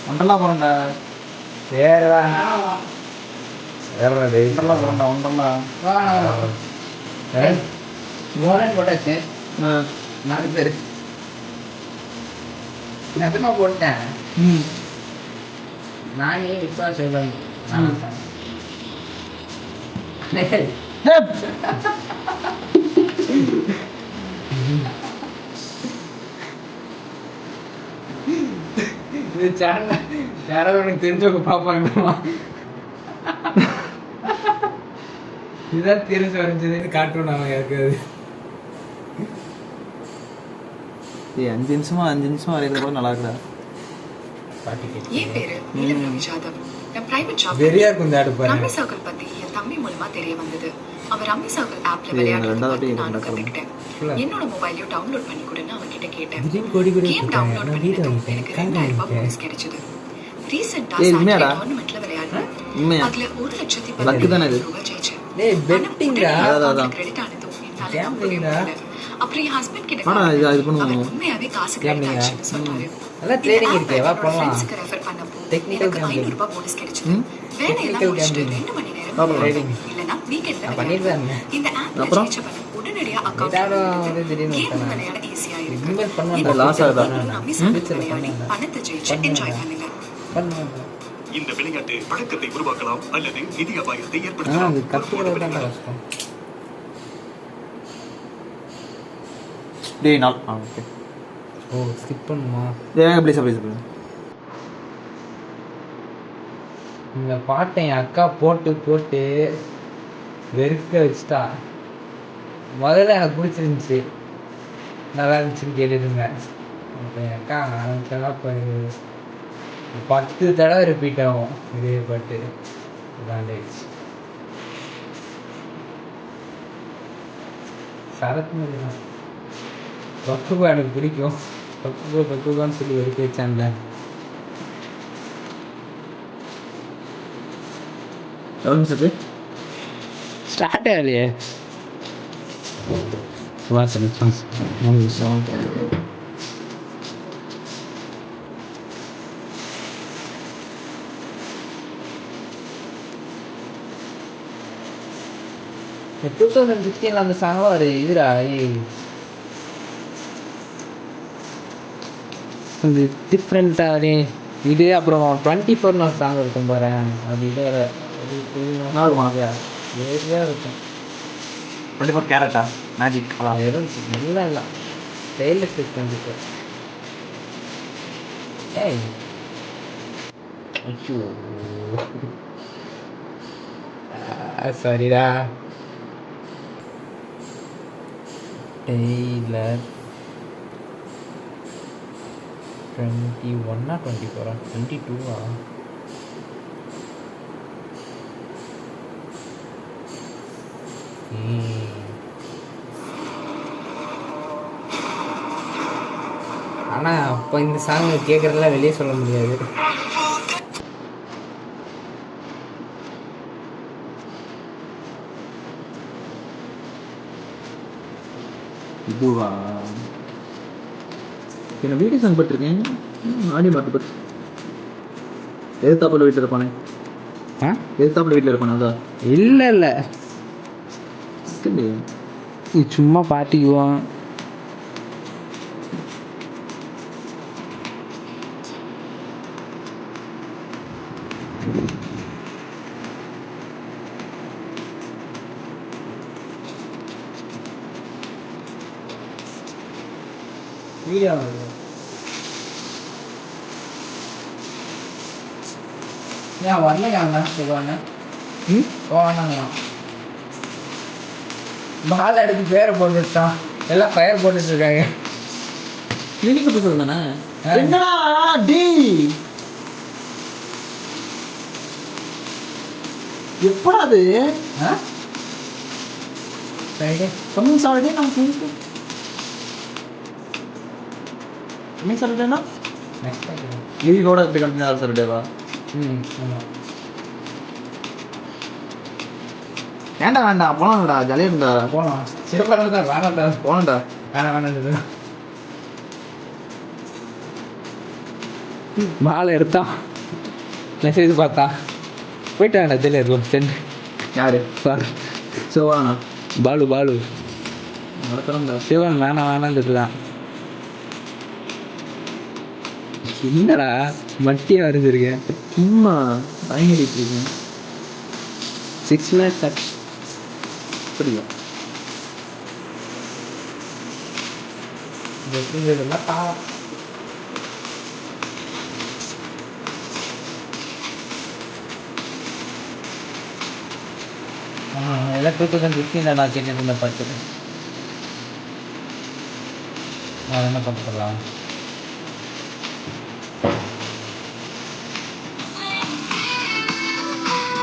ஒன்றெல்லாம் போகிறேன்டா. வேறடா ஒன்றெல்லாம் போகிறேன்டா. ஒன்றெல்லாம் moron போட்டாச்சு. 4 பேர் நெசமா போட்டேன். நானே இப்போ சொல்லுவேன். இது சேனல் யாராவது உனக்கு தெரிஞ்சவங்க பார்ப்பாங்கம்மா. இதுதான் தெரிஞ்சு வரைஞ்சதுன்னு காட்டணும் அவன் இருக்காது. 5 நிமிஷமா வரைகிறது கூட நல்லா இருக்குடா. வெறியா இருக்கும் இந்த ஆடு பாரு. தம்பி மூலமா தெரிய வந்தது. அவர் ரம்மி சர்க்கிள் ஆப்ல விளையாடுறது நானும் கத்துக்கிட்டேன். என்னோட மொபைலையும் டவுன்லோட் பண்ணி கொடுன்னு அவர்கிட்ட கேட்டேன். கேம் டவுன்லோட் பண்ணிட்டு எனக்கு 2000 ரூபாய் போனஸ் கிடைச்சது. ரீசெண்டா டோர்னமெண்ட்ல விளையாடுறேன். அதுல 1,10,10,000 ரூபாய் ஜெயிச்சேன். டேய் பெட்டிங்கடா. கிரெடிட் ஆனது என்னால அப்புறம் என் ஹஸ்பண்ட் கிட்ட இது பண்ணுவோம். உண்மையாவே காசு கிடைச்சான்னு சொன்னாரு. நல்லா ட்ரேடிங் இருக்கே வா போலாம். ரெஃபர் பண்ணப்போ டெக்னிக்கல் கேம் 500 ரூபாய் போனஸ் கிடைச்சது. வேற எல்லாம் முடிச்சிட்டு 2 மணி நேரம் ட்ரேடிங் இல்லனா வீக்கெண்ட்ல பண்ணிடுறேன். இந்த ஆப்ல ஜெயிச்ச பணம் உடனடியா அக்கவுண்ட்ல வந்து திடீர்னு விளையாட ஈஸியா இருக்கு. இன்வெஸ்ட் பண்ணுங்க. லாஸ் ஆகுதா? பணத்தை ஜெயிச்சு என்ஜாய் பண்ணுங்க. இந்த விளையாட்டு பழக்கத்தை உருவாக்கலாம் அல்லது நிதி அபாயத்தை ஏற்படுத்தலாம். அது கத்துக்கிறது தான் கஷ்டம். டேய் நாள் ஓகே. ஓ ஸ்கிப் பண்ணுமா? ப்ளீஸ். இந்த பாட்டை என் அக்கா போட்டு வெறுக்க வச்சுட்டா. முதல்ல எனக்கு பிடிச்சிருந்துச்சி, நல்லா இருந்துச்சுன்னு கேட்டுருந்தேன். இப்போ என் அக்கா ஆரம்பிச்சா இப்போ 10 தடவை ரிப்பீட் ஆகும் இதே பாட்டு. இதாண்டிடுச்சு. சரத் மாதிரி தான். பக்குவா எனக்கு பிடிக்கும். பக்குவான்னு சொல்லி வெறுக்க வச்சான்ல. ஸ்டார்ட் ஆகலையே. இந்த 2016 அந்த சாங் ஒரு இதுடா. இது டிஃப்ரெண்ட்டாக இது. அப்புறம் 24 ஒரு சாங் இருக்கும் பாரு. அது இதோட வேறையாக இருக்கும். 24 கேரட்டா மேஜிக் வெறும் நல்லா இல்லை ஸ்டைலிஷ் 24. ஏய் ஐயோ சாரிடா. டெய்லர் 21 24 22 ஆனால் அப்போ இந்த சாங் கேட்குறதெல்லாம் வெளியே சொல்ல முடியாது. இதுவா என்ன வீடியோ சாங் போட்டிருக்கேன். ஆடியோ பாட்டு பட்டு எதிர்த்தாப்புல வீட்டில் இருப்பானே. எதிர்த்தாப்புல வீட்டில் இருப்பானே அதான். இல்லை சும்மா பாட்டிக்குவோம். வீடியோ ஏன் வரலையாண்ணா போவாண்ணா? போவானாங்கண்ணா. பால் எடுத்து பேரை போட்டுட்டான். எல்லாம் ஃபயர் போட்டுட்டு இருக்காங்க. கிளினிக் பசங்க தானே. என்னடா டி எப்படா அது ஃப்ரைடே கம்மிங் சாட்டர்டே நான் கிளினிக் கம்மிங் சாட்டர்டேனா நெக்ஸ்ட் இதோட எப்படி கண்டினியூ ஆகுது சாட்டர்டேவா? ஆமாம். வேண்டாம் போலாம்டா ஜாலியாக இருந்தா போகலாம். சிறப்பாக தான் வேணாம்டா. போனண்டா வேணாம் மாலை எடுத்தான் மெசேஜ் பார்த்தா போயிட்டாங்கடா தெரியல ஒரு ஃப்ரெண்டு யாரு சிவானா பாலு நடத்துறோம்டா. சிவன் வேணாம் தான் என்னடா மட்டியை வரைஞ்சிருக்கேன் சும்மா பயங்கரிட்டு இருக்கேன். 6 lakhs புரியும். எல்லாம் 2015 நான் கேட்டு பார்த்துட்டேன். என்ன பண்ணலாம்